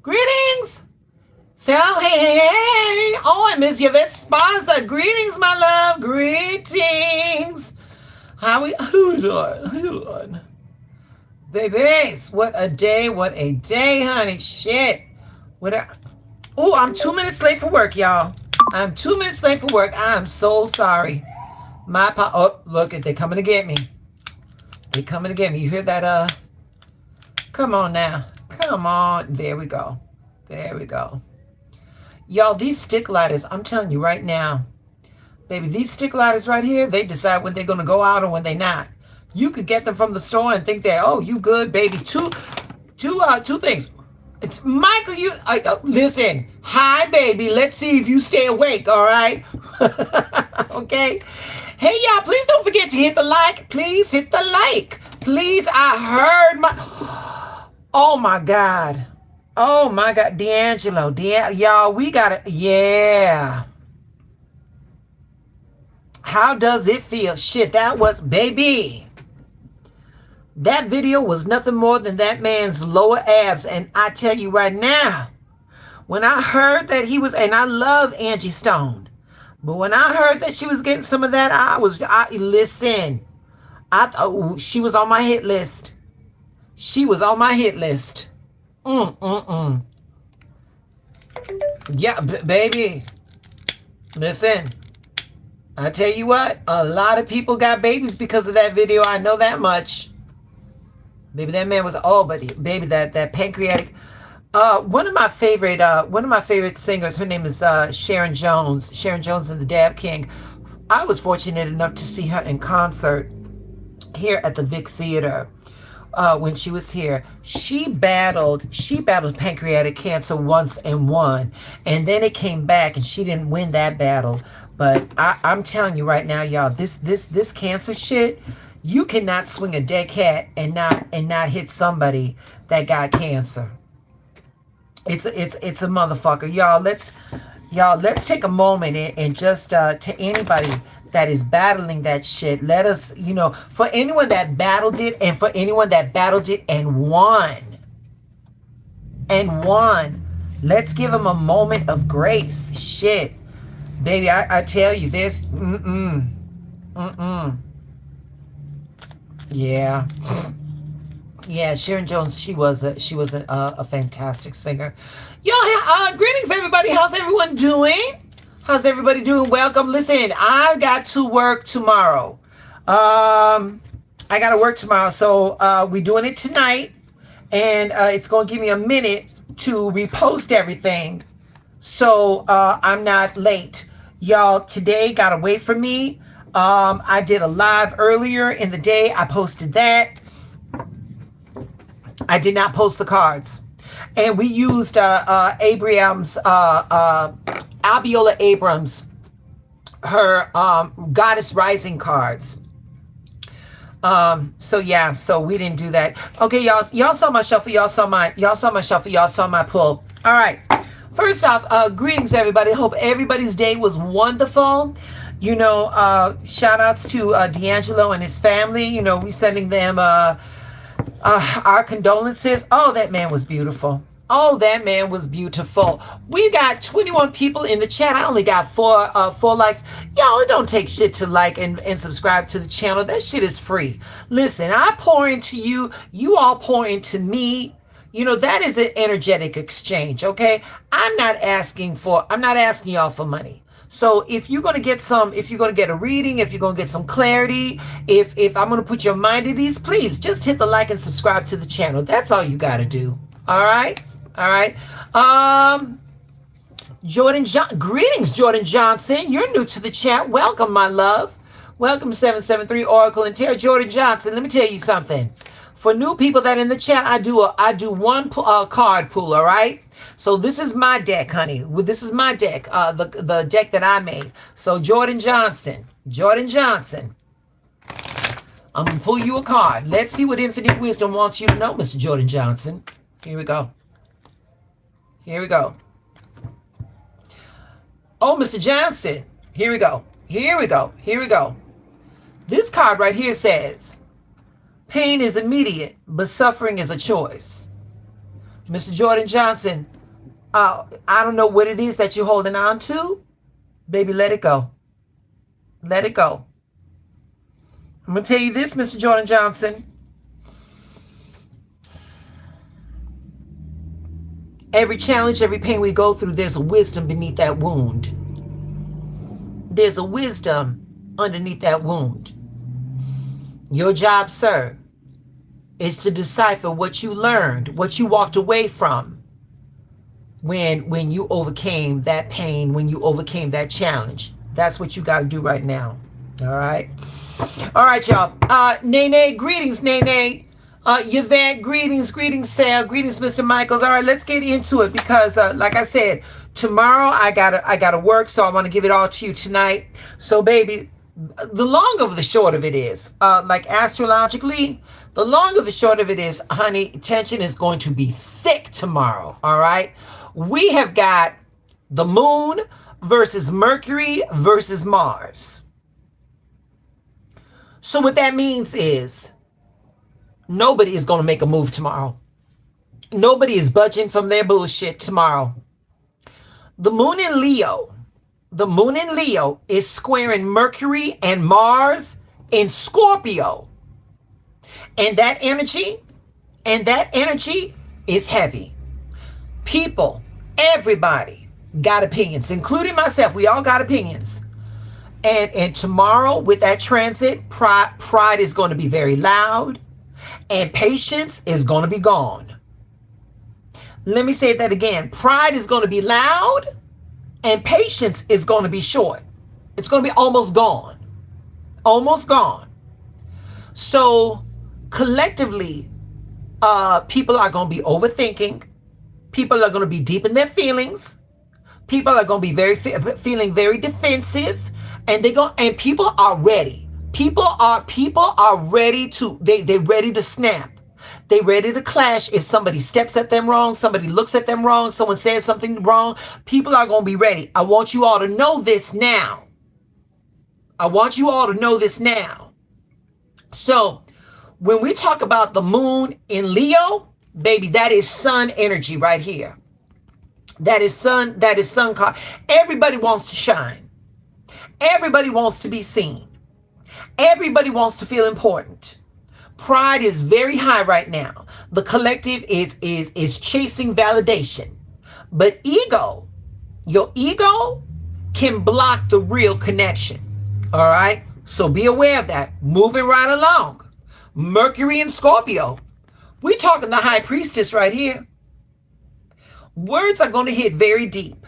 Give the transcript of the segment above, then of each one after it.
Greetings. So, hey. Oh, and Miss Yvette Sponsor. Greetings, my love. Greetings. How we doing? How you doing? Babies, what a day, honey. Shit. Oh, I'm 2 minutes late for work, y'all. I'm 2 minutes late for work. I'm so sorry. Oh, look, they're coming to get me. They're coming to get me. You hear that? Come on now. Come on. There we go. There we go. Y'all, these stick lighters, I'm telling you right now, baby, these stick lighters right here, they decide when they're going to go out or when they're not. You could get them from the store and think that, oh, you good, baby. Two things. It's Michael, listen. Hi, baby. Let's see if you stay awake, all right? Okay? Hey, y'all, please don't forget to hit the like. Please hit the like. Please, I heard oh, my God. Oh, my God. D'Angelo. Y'all, we got it. Yeah. How does it feel? Shit, that was, baby. That video was nothing more than that man's lower abs. And I tell you right now, when I heard that he was, and I love Angie Stone, but when I heard that she was getting some of that, listen, I thought she was on my hit list. She was on my hit list. Yeah, baby. Listen, I tell you what, a lot of people got babies because of that video. I know that much. Baby, that man was but baby, that pancreatic. One of my favorite singers. Her name is Sharon Jones. Sharon Jones and the Dab King. I was fortunate enough to see her in concert here at the Vic Theater. When she was here, she battled pancreatic cancer once and won, and then it came back and she didn't win that battle. But I'm telling you right now, y'all, this cancer shit, you cannot swing a dead cat and not hit somebody that got cancer. It's a motherfucker, y'all. Let's take a moment and just to anybody that is battling that shit, let us, for anyone that battled it and for anyone that battled it and won, let's give them a moment of grace. Shit, baby, I tell you this, yeah. Yeah, Sharon Jones, she was a fantastic singer. Y'all, greetings everybody. How's everyone doing? How's everybody doing? Welcome. Listen, I got to work tomorrow. So we're doing it tonight, and it's gonna give me a minute to repost everything, so I'm not late. Y'all, today gotta wait for me. I did a live earlier in the day. I posted that. I did not post the cards. And we used Abiola Abrams, her Goddess Rising cards. So we didn't do that. Okay, y'all saw my shuffle, y'all saw my shuffle, y'all saw my pull. All right. First off, greetings everybody. Hope everybody's day was wonderful. Shout outs to D'Angelo and his family. We sending them our condolences. Oh, that man was beautiful. We got 21 people in the chat. I only got four likes. Y'all, it don't take shit to like and subscribe to the channel. That shit is free. Listen, I pour into you. You all pour into me. That is an energetic exchange, okay? I'm not asking y'all for money. So if you're going to get a reading, if you're going to get some clarity, if I'm going to put your mind at ease, please just hit the like and subscribe to the channel. That's all you got to do. All right. Greetings, Jordan Johnson. You're new to the chat. Welcome, my love. Welcome, 773 Oracle and Tarot. Jordan Johnson, let me tell you something. For new people that are in the chat, I do one card pool, all right? So this is my deck, honey. This is my deck, the deck that I made. So Jordan Johnson, I'm going to pull you a card. Let's see what Infinite Wisdom wants you to know, Mr. Jordan Johnson. Here we go. Oh, Mr. Johnson. Here we go. This card right here says, pain is immediate, but suffering is a choice. Mr. Jordan Johnson, I don't know what it is that you're holding on to. Baby, let it go. Let it go. I'm going to tell you this, Mr. Jordan Johnson. Every challenge, every pain we go through, there's a wisdom beneath that wound. There's a wisdom underneath that wound. Your job, sir, is to decipher what you learned, what you walked away from when you overcame that pain, when you overcame that challenge. That's what you got to do right now. All right? All right, y'all. Nene, greetings, Nene. Yvette, greetings, Sal, greetings, Mr. Michaels. All right, let's get into it because, like I said, tomorrow I gotta work, so I want to give it all to you tonight. So, baby, the long of the short of it is, like astrologically, the long of the short of it is, honey, tension is going to be thick tomorrow. All right, we have got the moon versus Mercury versus Mars. So what that means is, nobody is going to make a move tomorrow. Nobody is budging from their bullshit tomorrow. The moon in Leo is squaring Mercury and Mars in Scorpio. And that energy is heavy. People, everybody got opinions, including myself. We all got opinions. And tomorrow with that transit, pride is going to be very loud. And patience is going to be gone. Let me say that again. Pride is going to be loud and patience is going to be short. It's going to be almost gone. Almost gone. So collectively, people are going to be overthinking. People are going to be deep in their feelings. People are going to be feeling very defensive, and people are ready. People are ready to they're ready to snap. They're ready to clash if somebody steps at them wrong, somebody looks at them wrong, someone says something wrong. People are going to be ready. I want you all to know this now. I want you all to know this now. So, when we talk about the moon in Leo, baby, that is sun energy right here. That is sun card. Everybody wants to shine. Everybody wants to be seen. Everybody wants to feel important. Pride is very high right now. The collective is chasing validation. But your ego can block the real connection. All right? So be aware of that. Moving right along. Mercury and Scorpio. We're talking the high priestess right here. Words are going to hit very deep.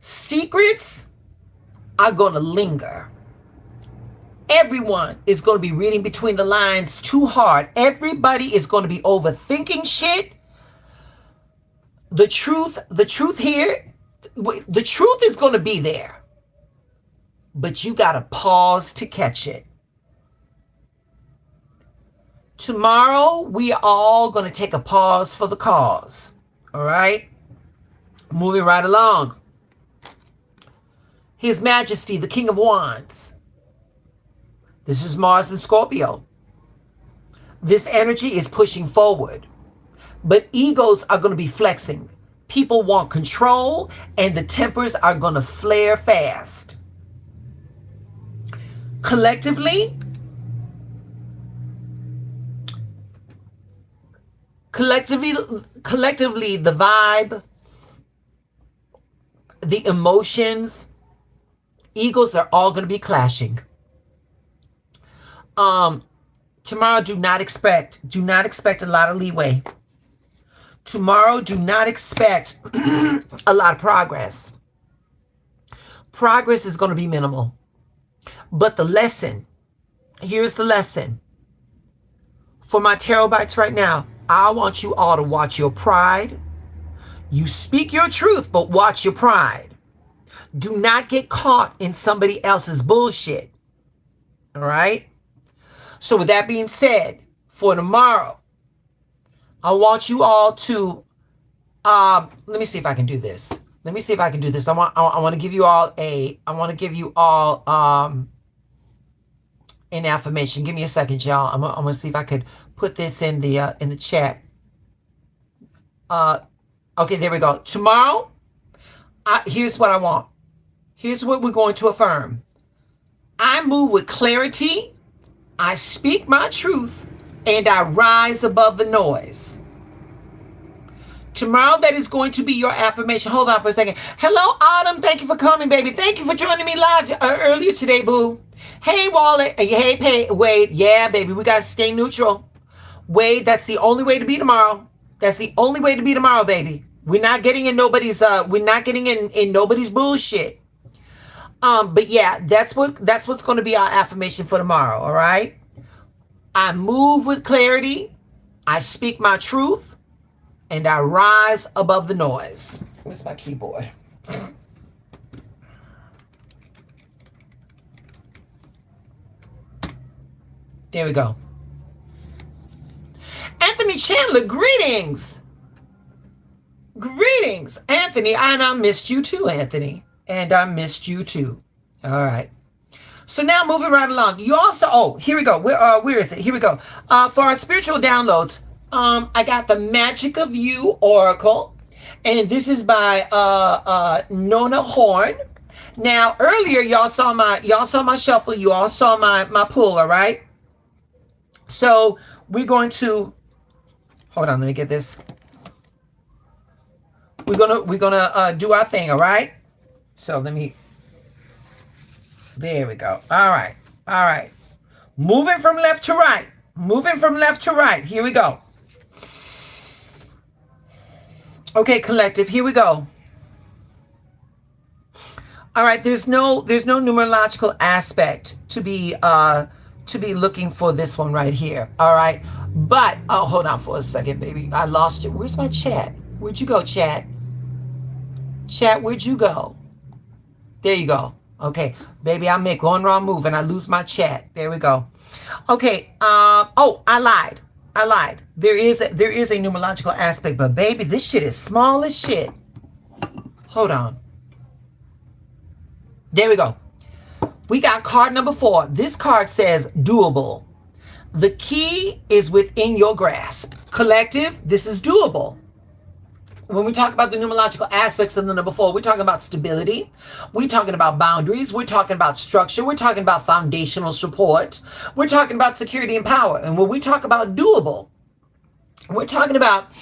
Secrets are going to linger. Everyone is going to be reading between the lines too hard. Everybody is going to be overthinking shit. The truth here, the truth is going to be there. But you got to pause to catch it. Tomorrow, we are all going to take a pause for the cause. All right? Moving right along. His Majesty, the King of Wands. This is Mars and Scorpio. This energy is pushing forward. But egos are going to be flexing. People want control, and the tempers are going to flare fast. Collectively, the vibe, the emotions, egos are all going to be clashing. Tomorrow, do not expect a lot of leeway. Tomorrow, do not expect a lot of progress. Progress is going to be minimal. But the lesson, here's the lesson. For my tarot bites right now, I want you all to watch your pride. You speak your truth, but watch your pride. Do not get caught in somebody else's bullshit. All right? So with that being said, for tomorrow, I want you all to, let me see if I can do this. I want to give you all an affirmation. Give me a second, y'all. I'm gonna see if I could put this in the chat. Okay, there we go. Tomorrow, here's what I want. Here's what we're going to affirm. I move with clarity, I speak my truth, and I rise above the noise. Tomorrow, that is going to be your affirmation. Hold on for a second. Hello, Autumn. Thank you for coming, baby. Thank you for joining me live earlier today, boo. Hey, Wally. Hey, Wade. Yeah, baby. We got to stay neutral. Wade, that's the only way to be tomorrow. That's the only way to be tomorrow, baby. We're not getting in nobody's nobody's bullshit. But yeah, that's what's going to be our affirmation for tomorrow, all right? I move with clarity, I speak my truth, and I rise above the noise. Where's my keyboard? There we go. Anthony Chandler, greetings. Greetings, Anthony. And I missed you too, Anthony. And I missed you too. All right. So now moving right along. You also, here we go. Where is it? Here we go. For our spiritual downloads, I got the Magic of You Oracle. And this is by Nona Horn. Now, earlier y'all saw my shuffle. You all saw my pull, all right? So we're going to hold on, let me get this. We're gonna do our thing, all right? So there we go. All right. Moving from left to right. Here we go. Okay, collective, here we go. All right, there's no numerological aspect to be looking for this one right here. All right. But hold on for a second, baby. I lost it. Where's my chat? Where'd you go, chat? Chat, where'd you go? There you go. Okay, baby, I make one wrong move and I lose my chat. There we go. Okay. I lied. There is a numerological aspect, but baby, this shit is small as shit. Hold on. There we go. We got card number 4. This card says doable. The key is within your grasp. Collective, this is doable. When we talk about the numerological aspects of the number 4, we're talking about stability. We're talking about boundaries. We're talking about structure. We're talking about foundational support. We're talking about security and power. And when we talk about doable, we're talking about,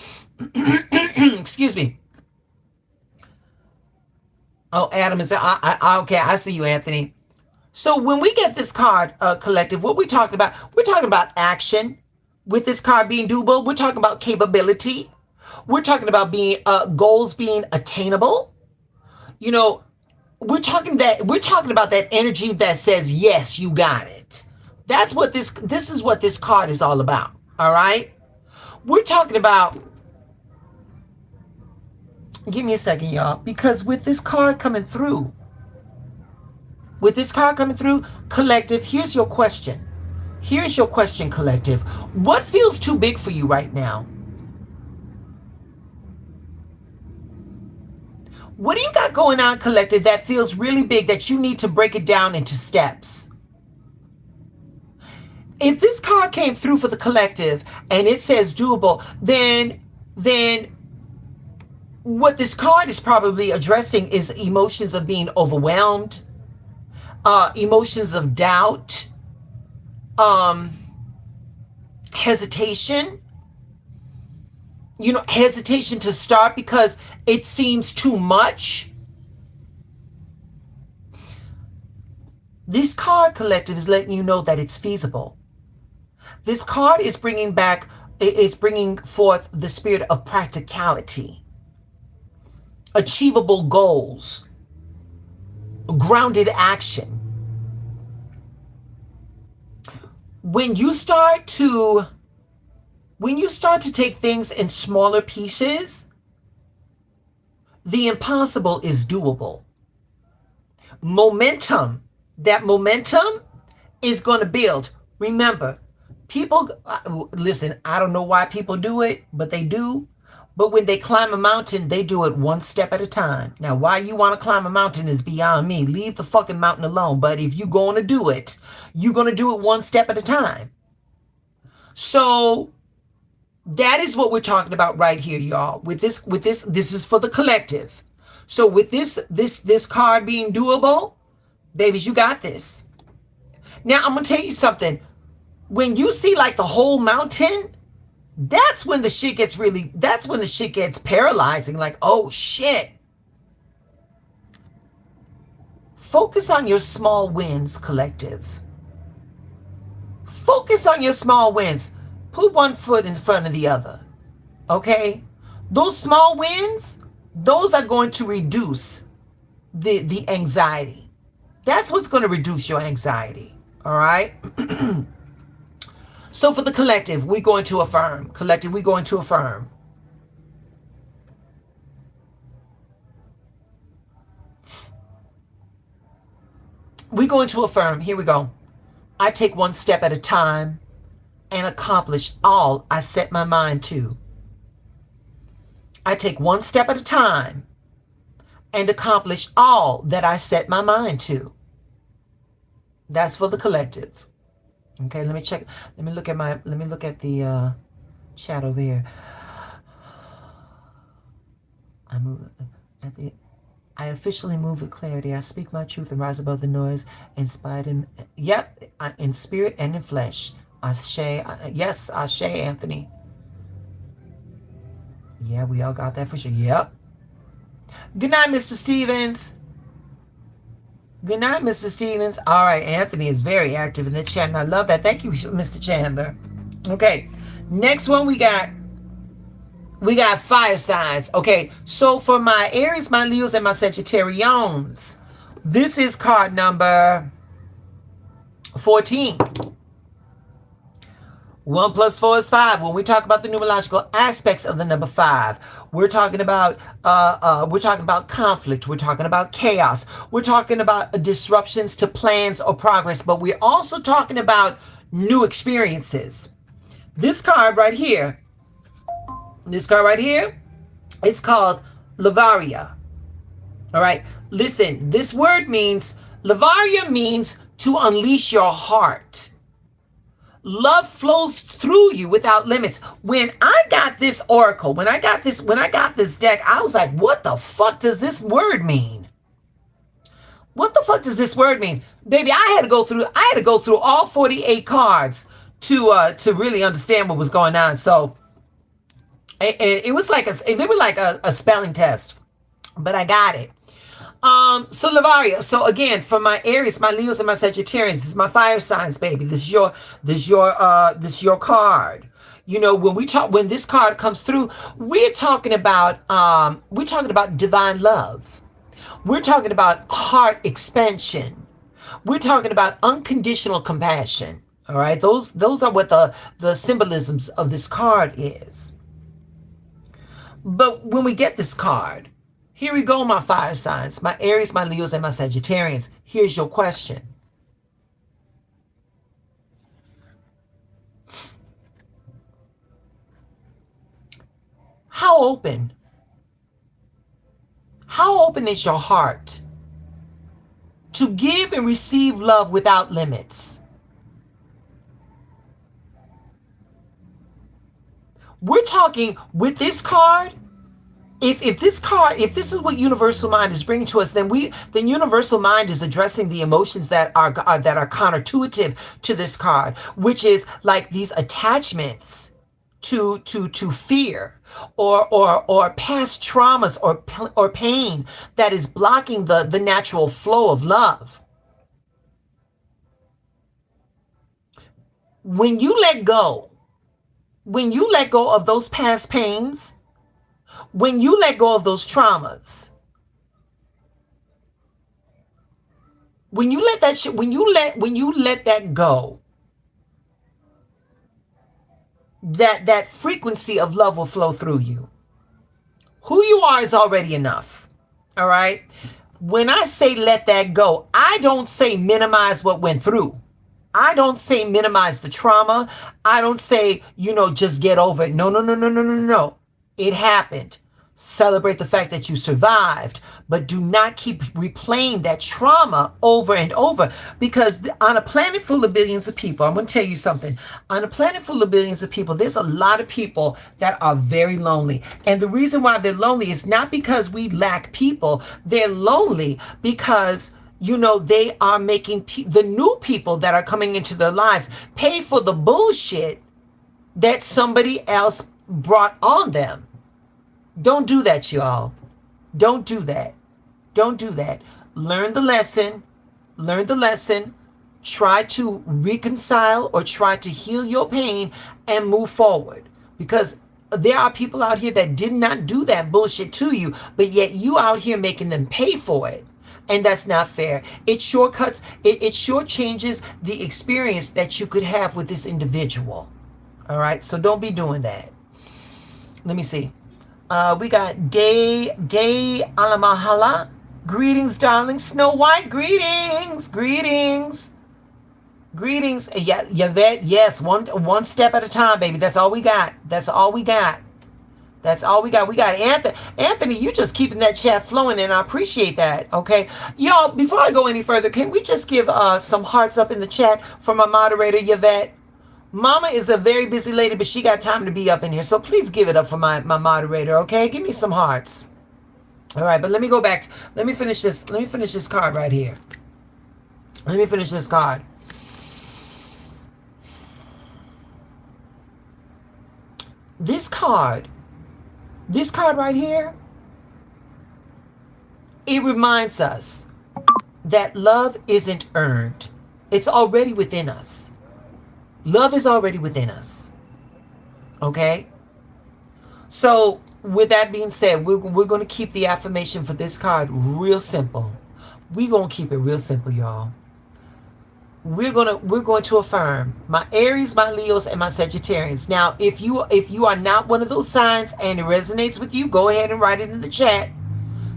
excuse me. Oh, Adam is, okay, I see you, Anthony. So when we get this card, collective, what we're talking about action. With this card being doable, we're talking about capability. We're talking about being goals being attainable. You know, we're talking about that energy that says, yes, you got it. That's what this is what this card is all about. All right. We're talking about, give me a second, y'all, because with this card coming through, collective, here's your question. Here's your question, collective. What feels too big for you right now? What do you got going on, collective, that feels really big that you need to break it down into steps? If this card came through for the collective and it says doable, then what this card is probably addressing is emotions of being overwhelmed, emotions of doubt, hesitation. Hesitation to start because it seems too much. This card, collective, is letting you know that it's feasible. This card is bringing forth the spirit of practicality, achievable goals, grounded action. When you start to take things in smaller pieces, the impossible is doable. That momentum is going to build. Remember, people, listen, I don't know why people do it, but they do. But when they climb a mountain, they do it one step at a time. Now, why you want to climb a mountain is beyond me. Leave the fucking mountain alone. But if you're going to do it, you're going to do it one step at a time. So That is what we're talking about right here, y'all. This is for the collective. So with this card being doable, babies, you got this. Now I'm gonna tell you something. When you see like the whole mountain, that's when the shit gets paralyzing. Like, oh shit. Focus on your small wins, collective. Focus on your small wins. Put one foot in front of the other. Okay? Those small wins, those are going to reduce the anxiety. That's what's going to reduce your anxiety. All right? So for the collective, we're going to affirm. Collective, we're going to affirm. We're going to affirm. Here we go. I take one step at a time and accomplish all I set my mind to. I take one step at a time and accomplish all that I set my mind to. That's for the collective. Okay, let me check. Let me look at the chat over here. I officially move with clarity. I speak my truth and rise above the noise, inspired in spirit and in flesh. Ashe, yes, Ashe, Anthony. Yeah, we all got that for sure. Yep. Good night, Mr. Stevens. Good night, Mr. Stevens. All right, Anthony is very active in the chat, and I love that. Thank you, Mr. Chandler. Okay, next one we got fire signs. Okay, so for my Aries, my Leos, and my Sagittarians, this is card number 14. 1 + 4 is 5. When we talk about the numerological aspects of the number 5, we're talking about conflict. We're talking about chaos. We're talking about disruptions to plans or progress. But we're also talking about new experiences. This card right here, it's called Lavaria. All right. Listen, this word means, Lavaria means to unleash your heart. Love flows through you without limits. When I got this oracle, when I got this deck, I was like, what the fuck does this word mean? What the fuck does this word mean? Baby, I had to go through all 48 cards to really understand what was going on. So it was like a spelling test, but I got it. So Lavaria. So again, for my Aries, my Leos, and my Sagittarians, this is my fire signs, baby. This is your card. You know, when this card comes through, we're talking about divine love. We're talking about heart expansion. We're talking about unconditional compassion. All right, those are what the symbolisms of this card is. But when we get this card, here we go, my fire signs, my Aries, my Leos, and my Sagittarians. Here's your question. How open is your heart to give and receive love without limits? We're talking with this card. If this is what Universal Mind is bringing to us, then Universal Mind is addressing the emotions that are counterintuitive to this card, which is like these attachments to fear or past traumas or pain that is blocking the natural flow of love. When you let go of those past pains, when you let go of those traumas, when you let that go, that frequency of love will flow through you. Who you are is already enough. All right. When I say let that go, I don't say minimize what went through. I don't say minimize the trauma. I don't say, just get over it. No. It happened. Celebrate the fact that you survived, but do not keep replaying that trauma over and over, because on a planet full of billions of people, I'm going to tell you something. On a planet full of billions of people, there's a lot of people that are very lonely. And the reason why they're lonely is not because we lack people. They're lonely because they are making the new people that are coming into their lives pay for the bullshit that somebody else brought on them. Don't do that, y'all. Don't do that. Don't do that. Learn the lesson. Learn the lesson. Try to reconcile or try to heal your pain and move forward. Because there are people out here that did not do that bullshit to you, but yet you out here making them pay for it. And that's not fair. It shortcuts, it shortchanges the experience that you could have with this individual. All right? So don't be doing that. Let me see. We got Day Alamahala. Greetings, darling. Snow White, greetings. Greetings. Yeah, Yvette, yes, one step at a time, baby. That's all we got. That's all we got. That's all we got. We got Anthony. Anthony, you just keeping that chat flowing, and I appreciate that. Okay. Y'all, before I go any further, can we just give some hearts up in the chat for my moderator, Yvette? Mama is a very busy lady, but she got time to be up in here. So please give it up for my moderator, okay? Give me some hearts. All right, but let me go back. Let me finish this card right here. Let me finish this card. This card right here, it reminds us that love isn't earned. It's already within us. Love is already within us. Okay? So, with that being said, we're going to keep the affirmation for this card real simple. We're going to keep it real simple, y'all. We're going to affirm my Aries, my Leos, and my Sagittarians. Now, if you are not one of those signs and it resonates with you, go ahead and write it in the chat.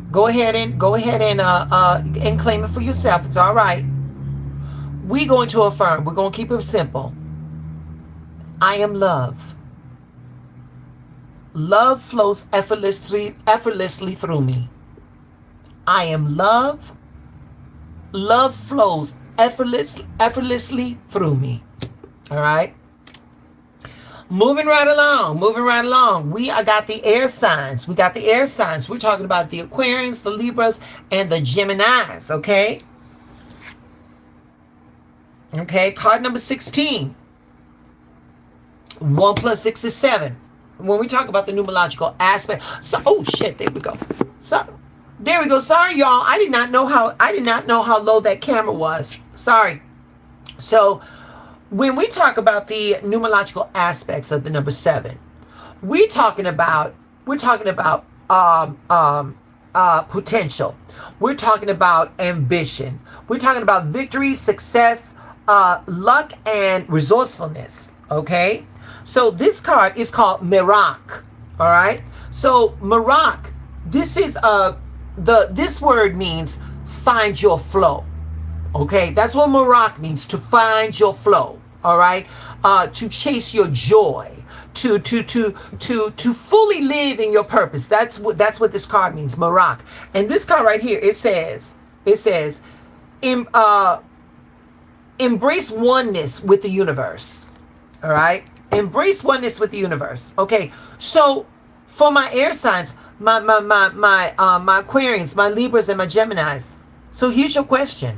Go ahead and claim it for yourself. It's all right. We're going to affirm. We're going to keep it simple. I am love. Love flows effortlessly through me. I am love. Love flows effortlessly through me. All right. Moving right along. We got the air signs. We're talking about the Aquarians, the Libras, and the Geminis. Okay. Card number 16. 1 + 6 is 7. When we talk about the numerological aspect, there we go. Sorry, y'all. I did not know how low that camera was. Sorry. So, when we talk about the numerological aspects of the number 7, we're talking about potential. We're talking about ambition. We're talking about victory, success, luck, and resourcefulness. Okay. So this card is called Merak. All right. So Merak, this is this word means find your flow. Okay, that's what Merak means, to find your flow. All right, to chase your joy, to fully live in your purpose. That's what this card means, Merak. And this card right here, it says, embrace oneness with the universe. All right. Embrace oneness with the universe. Okay, so for my air signs, my Aquarians, my Libras, and my Geminis. So here's your question.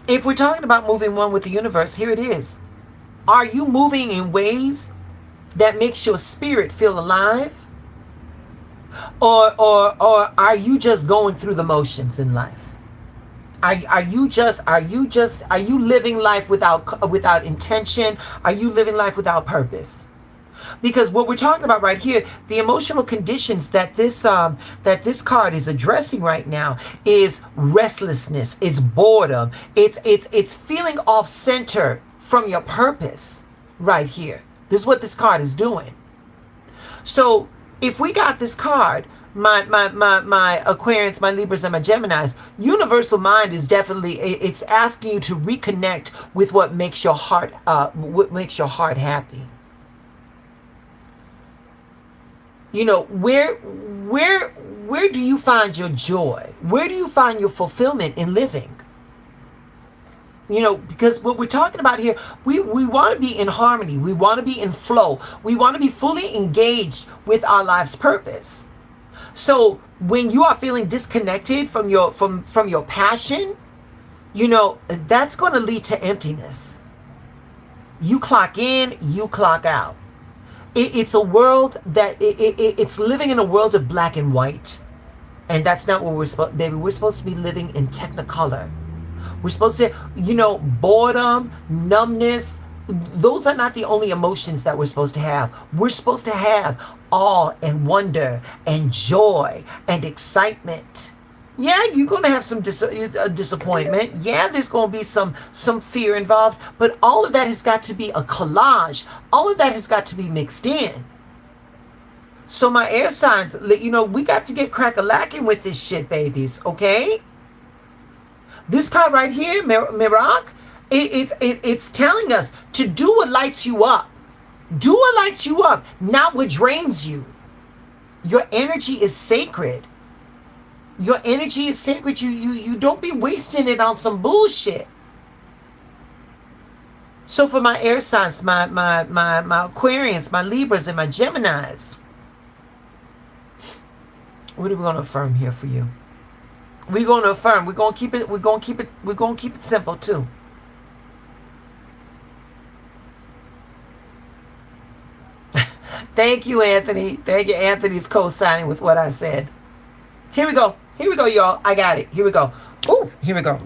If we're talking about moving one with the universe, here it is. Are you moving in ways that makes your spirit feel alive? Or are you just going through the motions in life? Are you living life without intention? Are you living life without purpose? Because what we're talking about right here, the emotional conditions that this card is addressing right now is restlessness, it's boredom, it's feeling off center from your purpose right here. This is what this card is doing. So if we got this card, my Aquarians, my Libras, and my Geminis, universal mind is definitely, it's asking you to reconnect with what makes your heart happy. You know, where do you find your joy? Where do you find your fulfillment in living? You know, because what we're talking about here, we want to be in harmony. We want to be in flow. We want to be fully engaged with our life's purpose. So when you are feeling disconnected from your passion, you know, that's going to lead to emptiness. You clock in, you clock out. It's a world that it's living in a world of black and white, and that's not what we're supposed. Baby, we're supposed to be living in Technicolor. We're supposed to, you know, boredom, numbness. Those are not the only emotions that we're supposed to have. We're supposed to have awe and wonder and joy and excitement. Yeah, you're going to have some disappointment. Yeah, there's going to be some fear involved. But all of that has got to be a collage. All of that has got to be mixed in. So my air signs, you know, we got to get crack-a-lacking with this shit, babies. Okay? This card right here, Mirak, it's telling us to do what lights you up. Do what lights you up, not what drains you. Your energy is sacred. Your energy is sacred. You don't be wasting it on some bullshit. So for my air signs, my Aquarians, my Libras, and my Geminis, what are we gonna affirm here for you? We're gonna affirm. We're gonna keep it simple too. Thank you, Anthony. Thank you, Anthony's co-signing with what I said. Here we go. Here we go, y'all. I got it. Here we go. Ooh, here we go.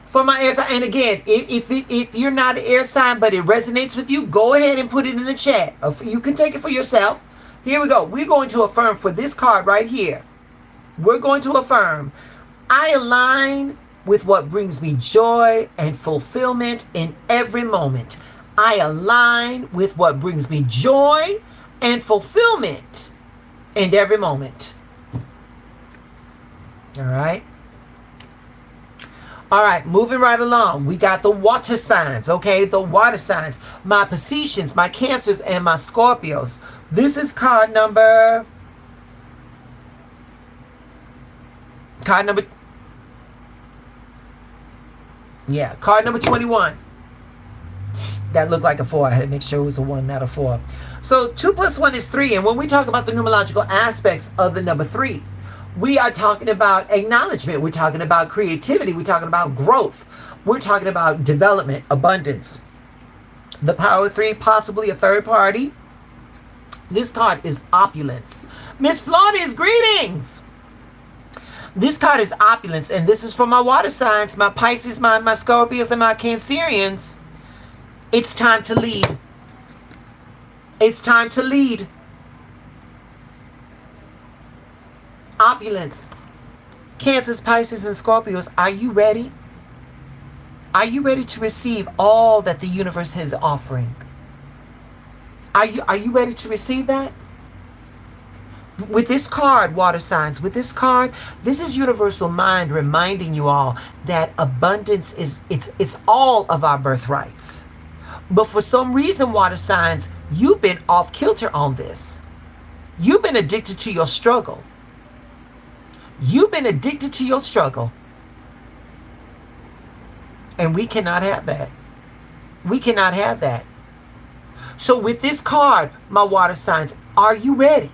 For my air sign, and again, if you're not an air sign, but it resonates with you, go ahead and put it in the chat. You can take it for yourself. Here we go. We're going to affirm for this card right here. We're going to affirm, I align with what brings me joy and fulfillment in every moment. I align with what brings me joy and fulfillment in every moment. All right. All right, moving right along. We got the water signs, okay? The water signs. My Pisceans, my Cancers, and my Scorpios. This is card number... Card number 21. That looked like a 4. I had to make sure it was a 1, not a 4. So 2 plus 1 is 3. And when we talk about the numerological aspects of the number 3, we are talking about acknowledgement. We're talking about creativity. We're talking about growth. We're talking about development, abundance. The power of 3, possibly a third party. This card is opulence. Miss Flores, greetings. This card is opulence, and this is for my water signs, my Pisces, my Scorpios, and my Cancerians. It's time to lead. It's time to lead. Opulence. Cancers, Pisces, and Scorpios, are you ready? Are you ready to receive all that the universe is offering? Are you ready to receive that? With this card, water signs, with this card, this is universal mind reminding you all that abundance is it's all of our birthrights. But for some reason, water signs, you've been off kilter on this. You've been addicted to your struggle. You've been addicted to your struggle. And we cannot have that. We cannot have that. So with this card, my water signs, are you ready?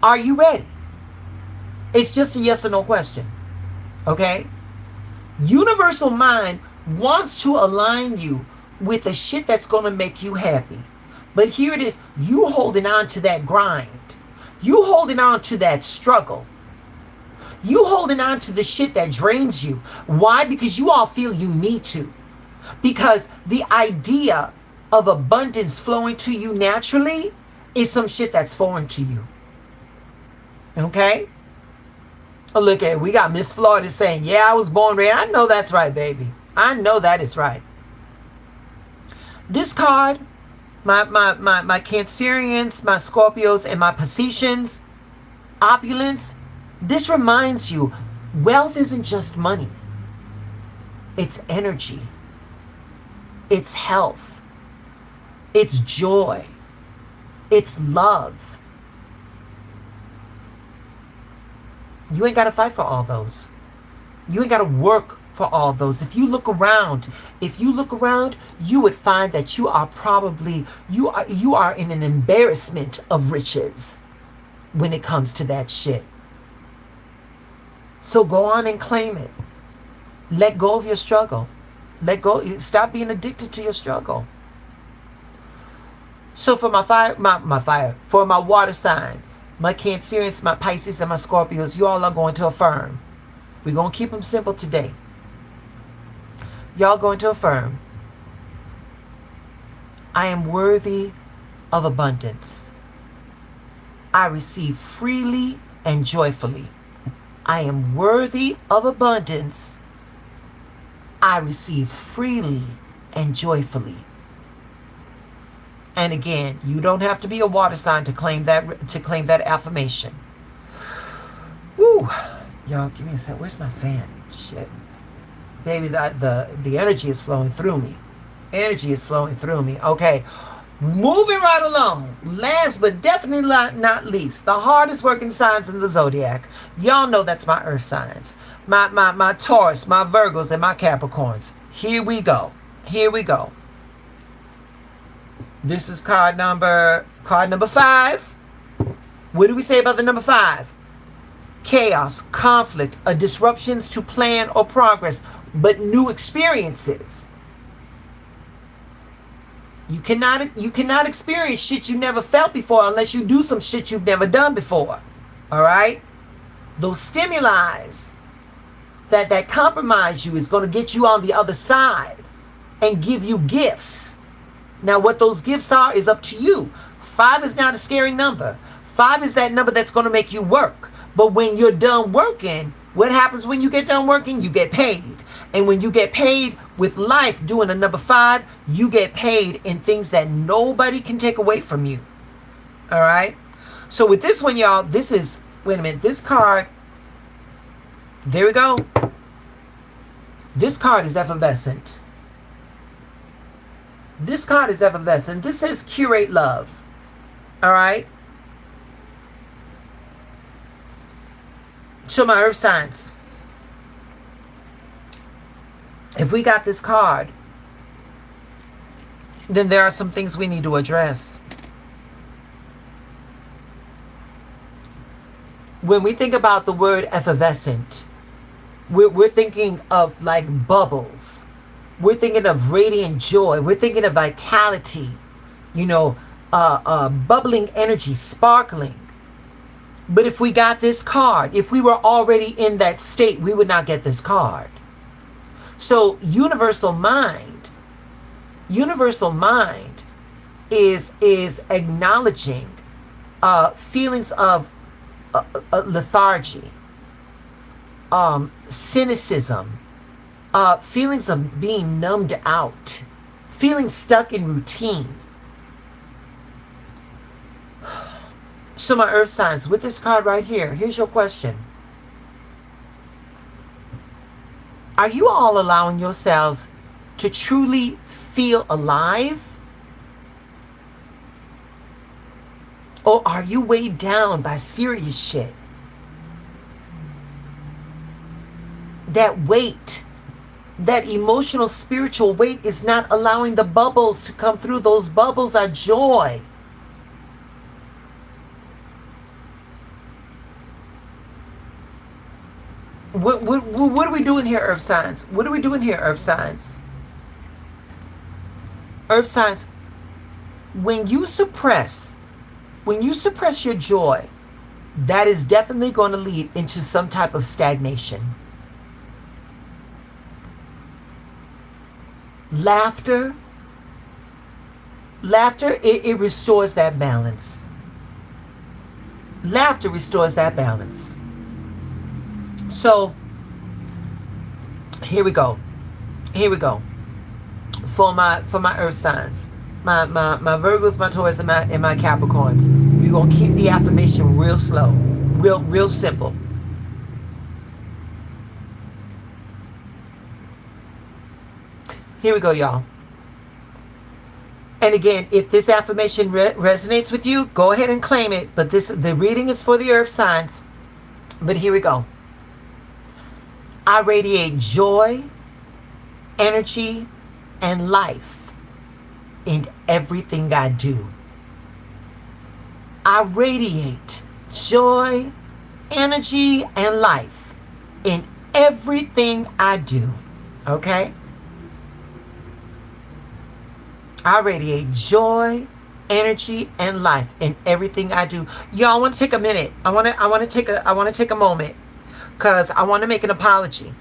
Are you ready? It's just a yes or no question. Okay? Universal mind wants to align you with the shit that's going to make you happy. But here it is. You holding on to that grind. You holding on to that struggle. You holding on to the shit that drains you. Why? Because you all feel you need to. Because the idea of abundance flowing to you naturally is some shit that's foreign to you. Okay? Oh, look at it. We got Miss Florida saying, yeah, I was born ready. I know that's right, baby. I know that is right. This card, my Cancerians, my Scorpios, and my Pisceans, opulence, this reminds you, wealth isn't just money. It's energy. It's health. It's joy. It's love. You ain't got to fight for all those. You ain't got to work for all those. If you look around, you would find that you are probably, you are in an embarrassment of riches when it comes to that shit. So go on and claim it. Let go of your struggle. Let go. Stop being addicted to your struggle. So for my fire, for my water signs, my Cancerians, my Pisces, and my Scorpios, you all are going to affirm. We're going to keep them simple today. Y'all going to affirm, I am worthy of abundance. I receive freely and joyfully. I am worthy of abundance. I receive freely and joyfully. And again, you don't have to be a water sign to claim that affirmation. Woo. Y'all, give me a sec. Where's my fan? Shit. Baby, the energy is flowing through me. Energy is flowing through me. Okay. Moving right along. Last but definitely not least, the hardest working signs in the zodiac. Y'all know that's my earth signs. My Taurus, my Virgos, and my Capricorns. Here we go. Here we go. This is card number 5. What do we say about the number 5? Chaos, conflict, disruptions to plan or progress, but new experiences. You cannot experience shit you never felt before unless you do some shit you've never done before. All right? Those stimuli that compromise you is going to get you on the other side and give you gifts. Now, what those gifts are is up to you. 5 is not a scary number. 5 is that number that's going to make you work. But when you're done working, what happens when you get done working? You get paid. And when you get paid with life doing a number 5, you get paid in things that nobody can take away from you. All right? So with this one, y'all, this is, wait a minute, this card, there we go. This card is effervescent. This card is effervescent. This says curate love. All right? So my earth signs. If we got this card, then there are some things we need to address. When we think about the word effervescent, we're thinking of like bubbles. We're thinking of radiant joy. We're thinking of vitality, bubbling energy, sparkling. But if we got this card, if we were already in that state, we would not get this card. So universal mind is acknowledging feelings of lethargy, cynicism, feelings of being numbed out, feeling stuck in routine. So my earth signs, with this card right here, here's your question. Are you all allowing yourselves to truly feel alive? Or are you weighed down by serious shit? That weight, that emotional, spiritual weight is not allowing the bubbles to come through. Those bubbles are joy. What are we doing here, earth signs? What are we doing here, earth signs? Earth signs, when you suppress your joy, that is definitely going to lead into some type of stagnation. Laughter, it restores that balance. Laughter restores that balance. So, here we go. For my earth signs, my Virgos, my Taurus, and my Capricorns, we're gonna keep the affirmation real slow, real simple. Here we go, y'all. And again, if this affirmation resonates with you, go ahead and claim it. But the reading is for the earth signs. But here we go. I radiate joy, energy, and life in everything I do. I radiate joy, energy, and life in everything I do. Okay? I radiate joy, energy, and life in everything I do. Y'all, I want to take a minute. I want to take a moment, because I want to make an apology.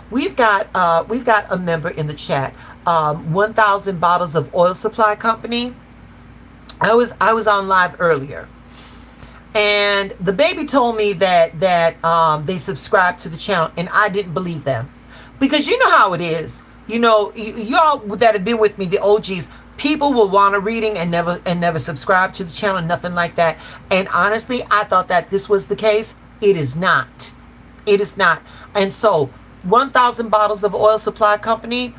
We've got a member in the chat. 1,000 Bottles of Oil Supply Company. I was on live earlier, and the baby told me that they subscribed to the channel, and I didn't believe them, because you know how it is. You know, y'all that have been with me, the OGs, people will want a reading and never subscribe to the channel, nothing like that. And honestly, I thought that this was the case. It is not. It is not. And so, 1,000 Bottles of Oil Supply Company,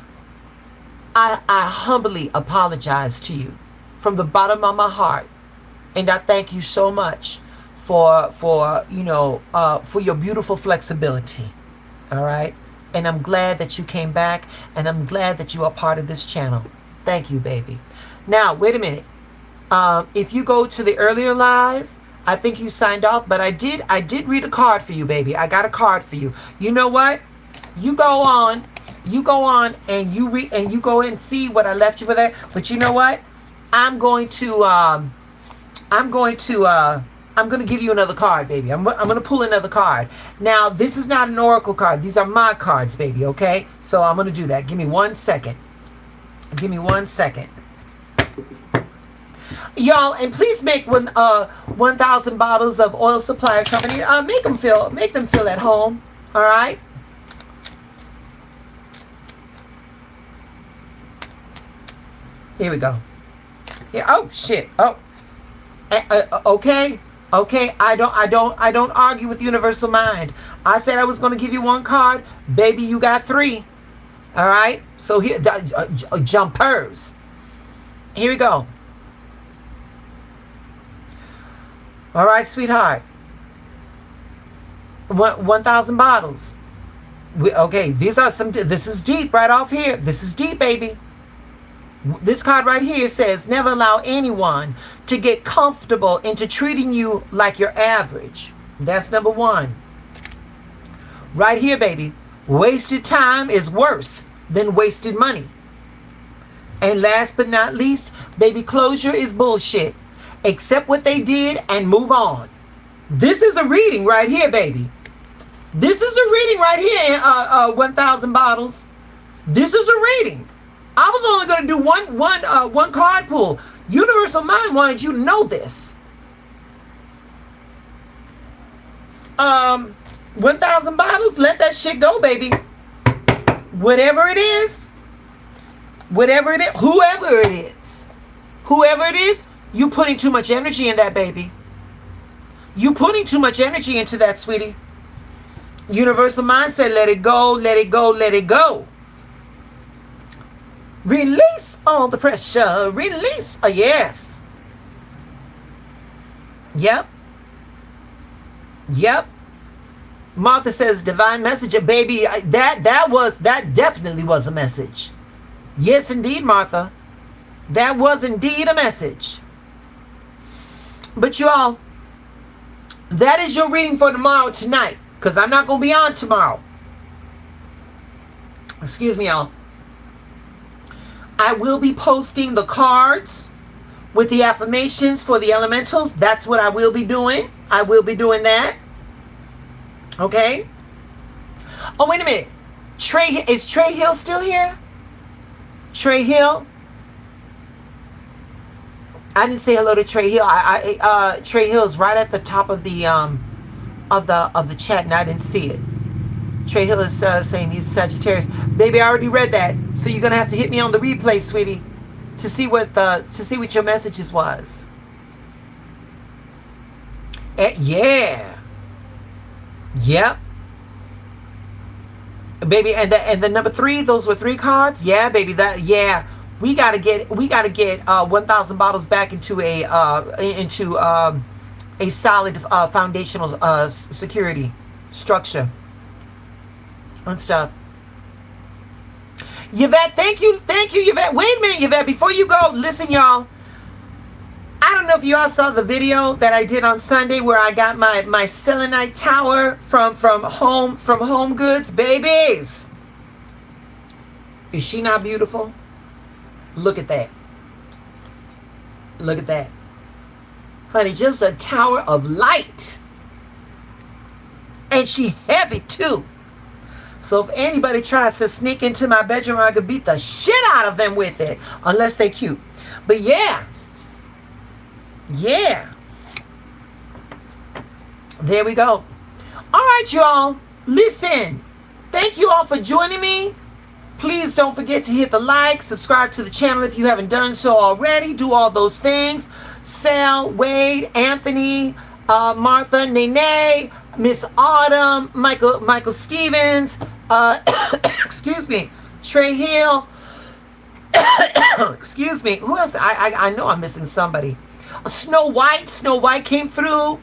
I humbly apologize to you from the bottom of my heart, and I thank you so much for your beautiful flexibility. All right. And I'm glad that you came back, and I'm glad that you are part of this channel. Thank you, baby. Now, wait a minute. If you go to the earlier live, I think you signed off, but I did read a card for you, baby. I got a card for you. You know what? You go on and you go and see what I left you for there. But you know what? I'm going to give you another card, baby. I'm going to pull another card. Now, this is not an oracle card. These are my cards, baby, okay? So I'm going to do that. Give me 1 second. Y'all, and please make 1,000 Bottles of Oil Supply Company. Make them feel at home, all right? Here we go. Yeah. Oh shit. Oh. Okay. Okay, I don't argue with Universal Mind. I said I was going to give you one card. Baby, you got 3. All right? So here, jumpers. Here we go. All right, sweetheart. 1,000 bottles. Okay, this is deep right off here. This is deep, baby. This card right here says, never allow anyone to get comfortable into treating you like you're average. That's number 1. Right here, baby. Wasted time is worse than wasted money. And last but not least, baby, closure is bullshit. Accept what they did and move on. This is a reading right here, baby. This is a reading right here, 1,000 bottles. This is a reading. I was only going to do one card pull. Universal Mind wanted you to know this. 1,000 bottles, let that shit go, baby. Whatever it is, whoever it is, you putting too much energy in that, baby. You putting too much energy into that, sweetie. Universal Mind said, let it go, let it go, let it go. Release all the pressure. Release. Yes. Yep. Martha says, divine message. Baby, that definitely was a message. Yes, indeed, Martha. That was indeed a message. But you all, that is your reading for tomorrow tonight, because I'm not going to be on tomorrow. Excuse me, y'all. I will be posting the cards with the affirmations for the elementals. That's what I will be doing. I will be doing that. Okay? Oh, wait a minute. Is Trey Hill still here? Trey Hill? I didn't say hello to Trey Hill. Trey Hill is right at the top of the chat, and I didn't see it. Trey Hill is saying he's Sagittarius. Baby, I already read that. So you're gonna have to hit me on the replay, sweetie, to see what your messages was. Yeah. Yep. Baby, and the number 3, those were 3 cards. Yeah, baby. We gotta get 1,000 bottles back into a solid foundational security structure and stuff. Yvette, thank you, Yvette. Wait a minute, Yvette, before you go, listen, y'all. I don't know if you all saw the video that I did on Sunday where I got my selenite tower from Home Goods, babies. Is she not beautiful? Look at that. Look at that. Honey, just a tower of light. And she heavy too. So if anybody tries to sneak into my bedroom, I could beat the shit out of them with it. Unless they cute. But yeah. Yeah. There we go. All right, y'all. Listen. Thank you all for joining me. Please don't forget to hit the like, subscribe to the channel if you haven't done so already. Do all those things. Sal, Wade, Anthony, Martha, Nene, Miss Autumn, Michael Stevens, excuse me, Trey Hill, excuse me. Who else? I know I'm missing somebody. Snow White came through.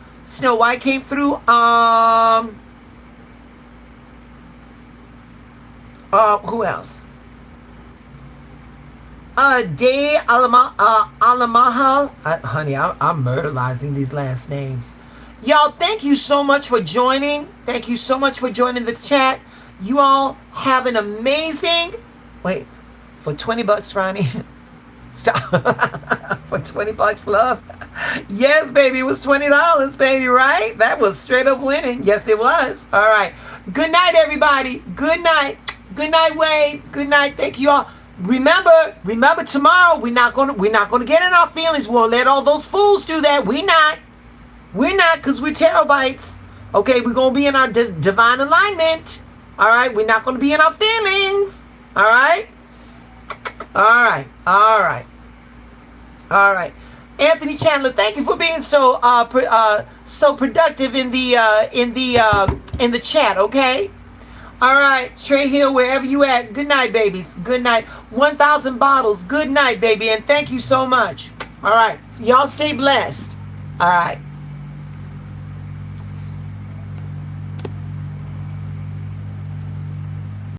Who else? Day Alamaha. Honey, I'm murderizing these last names. Y'all, thank you so much for joining. Thank you so much for joining the chat. You all have an amazing... Wait, for $20, Ronnie? Stop. For $20, love? Yes, baby, it was $20, baby, right? That was straight up winning. Yes, it was. All right. Good night, everybody. Good night. Good night, Wade. Good night. Thank you all. Remember tomorrow we're not gonna get in our feelings. We won't let all those fools do that. We're not, because we're terabytes. Okay, we're gonna be in our divine alignment. All right, we're not gonna be in our feelings. All right. Anthony Chandler, thank you for being so productive in the chat. Okay. All right, Trey Hill, wherever you at. Good night, babies. Good night. 1,000 bottles. Good night, baby, and thank you so much. All right, so y'all stay blessed. All right.